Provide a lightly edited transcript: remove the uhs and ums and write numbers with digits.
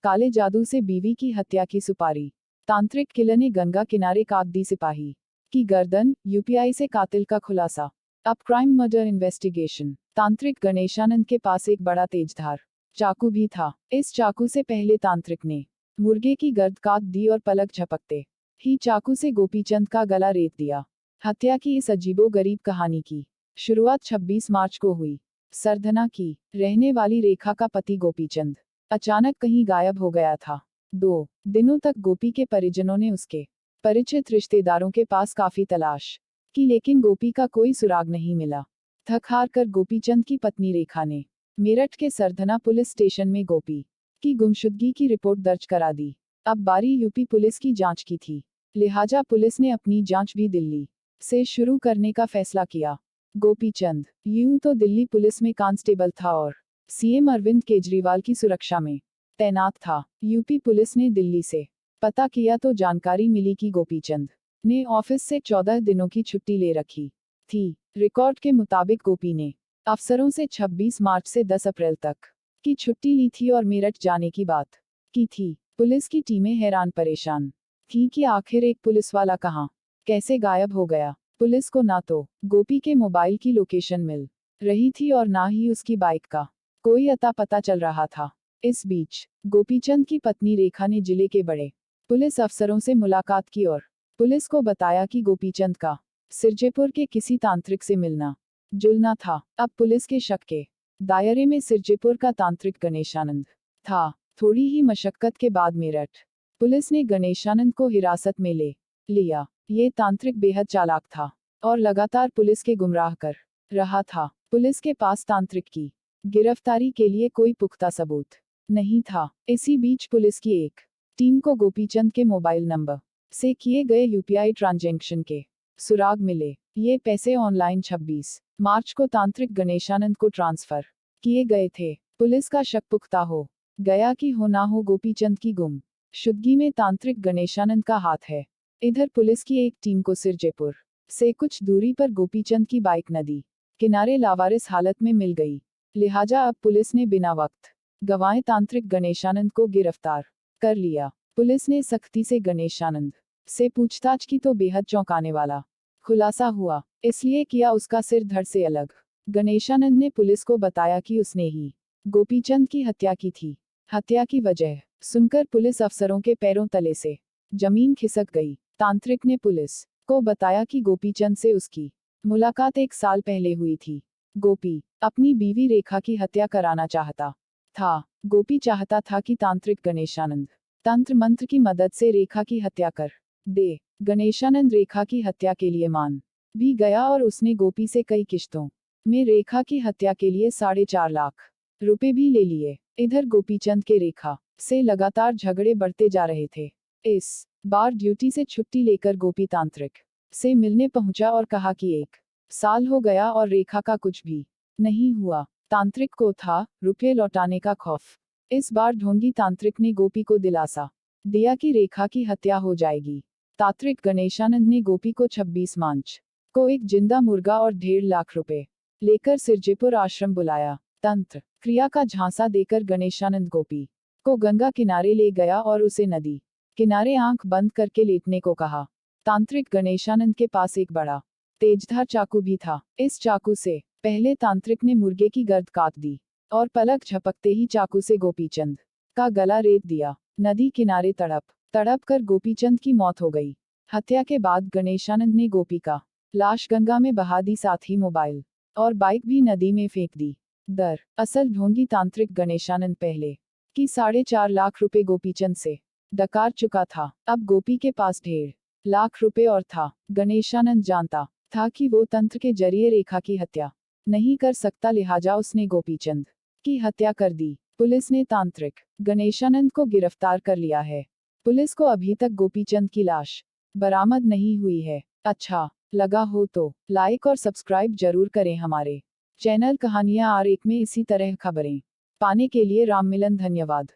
काले जादू से बीवी की हत्या की सुपारी। तांत्रिक किलर ने गंगा किनारे काट दी सिपाही की गर्दन, यूपीआई से कातिल का खुलासा। अब क्राइम मर्डर इन्वेस्टिगेशन। तांत्रिक गणेशानंद के पास एक बड़ा तेजधार चाकू भी था। इस चाकू से पहले तांत्रिक ने मुर्गे की गर्द काट दी और पलक झपकते ही चाकू से गोपीचंद का गला रेत दिया। हत्या की इस अजीबोगरीब कहानी की शुरुआत 26 मार्च को हुई। सरधना की रहने वाली रेखा का पति गोपीचंद अचानक कहीं गायब हो गया था। 2 दिनों तक गोपी के परिजनों ने उसके परिचित रिश्तेदारों के पास काफी तलाश की, लेकिन गोपी का कोई सुराग नहीं मिला। थक हार कर गोपीचंद की पत्नी रेखा ने मेरठ के सरधना पुलिस स्टेशन में गोपी की गुमशुदगी की रिपोर्ट दर्ज करा दी। अब बारी यूपी पुलिस की जांच की थी, लिहाजा पुलिस ने अपनी जांच भी दिल्ली से शुरू करने का फैसला किया। गोपीचंद यूं तो दिल्ली पुलिस में कांस्टेबल था और सीएम अरविंद केजरीवाल की सुरक्षा में तैनात था। यूपी पुलिस ने दिल्ली से पता किया तो जानकारी मिली कि गोपीचंद ने ऑफिस से 14 दिनों की छुट्टी ले रखी थी। रिकॉर्ड के मुताबिक गोपी ने अफसरों से 26 मार्च से 10 अप्रैल तक की छुट्टी ली थी और मेरठ जाने की बात की थी। पुलिस की टीमें हैरान परेशान थी कि आखिर एक पुलिस वाला कहां कैसे गायब हो गया। पुलिस को ना तो गोपी के मोबाइल की लोकेशन मिल रही थी और ना ही उसकी बाइक का कोई अता पता चल रहा था। इस बीच गोपीचंद की पत्नी रेखा ने जिले के बड़े पुलिस अफसरों से मुलाकात की और पुलिस को बताया कि गोपीचंद का सिरजेपुर के किसी तांत्रिक से मिलना जुलना था। अब पुलिस के शक के दायरे में सिरजेपुर का तांत्रिक गणेशानंद था। थोड़ी ही मशक्कत के बाद मेरठ पुलिस ने गणेशानंद को हिरासत में ले लिया। ये तांत्रिक बेहद चालाक था और लगातार पुलिस के गुमराह कर रहा था। पुलिस के पास तांत्रिक की गिरफ्तारी के लिए कोई पुख्ता सबूत नहीं था। इसी बीच पुलिस की एक टीम को गोपीचंद के मोबाइल नंबर से किए गए यूपीआई ट्रांजैक्शन के सुराग मिले। ये पैसे ऑनलाइन 26 मार्च को तांत्रिक गणेशानंद को ट्रांसफर किए गए थे। पुलिस का शक पुख्ता हो गया कि हो ना हो गोपीचंद की गुम शुदगी में तांत्रिक गणेशानंद का हाथ है। इधर पुलिस की एक टीम को सिरजेपुर से कुछ दूरी पर गोपीचंद की बाइक नदी किनारे लावारिस हालत में मिल गई। लिहाजा अब पुलिस ने बिना वक्त गंवाए तांत्रिक गणेशानंद को गिरफ्तार कर लिया। पुलिस ने सख्ती से गणेशानंद से पूछताछ की तो बेहद चौंकाने वाला खुलासा हुआ। इसलिए किया उसका सिर धड़ से अलग। गणेशानंद ने पुलिस को बताया कि उसने ही गोपीचंद की हत्या की थी। हत्या की वजह सुनकर पुलिस अफसरों के पैरों तले से जमीन खिसक गई। तांत्रिक ने पुलिस को बताया कि गोपीचंद से उसकी मुलाकात 1 साल पहले हुई थी। गोपी अपनी बीवी रेखा की हत्या कराना चाहता था। गोपी चाहता था कि तांत्रिक गणेशानंद तंत्र मंत्र की मदद से रेखा की हत्या कर दे। गणेशानंद रेखा की हत्या के लिए मान भी गया और उसने गोपी से कई किश्तों में रेखा की हत्या के लिए 4.5 लाख रुपए भी ले लिए। इधर गोपीचंद के रेखा से लगातार झगड़े बढ़ते जा रहे थे। इस बार ड्यूटी से छुट्टी लेकर गोपी तांत्रिक से मिलने पहुंचा और कहा कि 1 साल हो गया और रेखा का कुछ भी नहीं हुआ। तांत्रिक को था रुपये लौटाने का खौफ। इस बार ढोंगी तांत्रिक ने गोपी को दिलासा दिया कि रेखा की हत्या हो जाएगी। तांत्रिक गणेशानंद ने गोपी को 26 मार्च को एक जिंदा मुर्गा और 1.5 लाख रुपए लेकर सिरजेपुर आश्रम बुलाया। तंत्र क्रिया का झांसा देकर गणेशानंद गोपी को गंगा किनारे ले गया और उसे नदी किनारे आंख बंद करके लेटने को कहा। तांत्रिक गणेशानंद के पास एक बड़ा तेजधार चाकू भी था। इस चाकू से पहले तांत्रिक ने मुर्गे की गर्द काट दी और पलक झपकते ही चाकू से गोपीचंद का गला रेत दिया। नदी किनारे तड़प तड़प कर गोपीचंद की मौत हो गई। हत्या के बाद गणेशानंद ने गोपी का लाश गंगा में बहा दी, साथ ही मोबाइल और बाइक भी नदी में फेंक दी। असल ढोंगी तांत्रिक गणेशानंद पहले की 4.5 लाख रुपए गोपीचंद से डकार चुका था। अब गोपी के पास 1.5 लाख रुपए और था। गणेशानंद जानता था कि वो तंत्र के जरिए रेखा की हत्या नहीं कर सकता, लिहाजा उसने गोपीचंद की हत्या कर दी। पुलिस ने तांत्रिक गणेशानंद को गिरफ्तार कर लिया है। पुलिस को अभी तक गोपीचंद की लाश बरामद नहीं हुई है। अच्छा लगा हो तो लाइक और सब्सक्राइब जरूर करें हमारे चैनल कहानियां R1 में इसी तरह खबरें पाने के लिए। राम मिलन, धन्यवाद।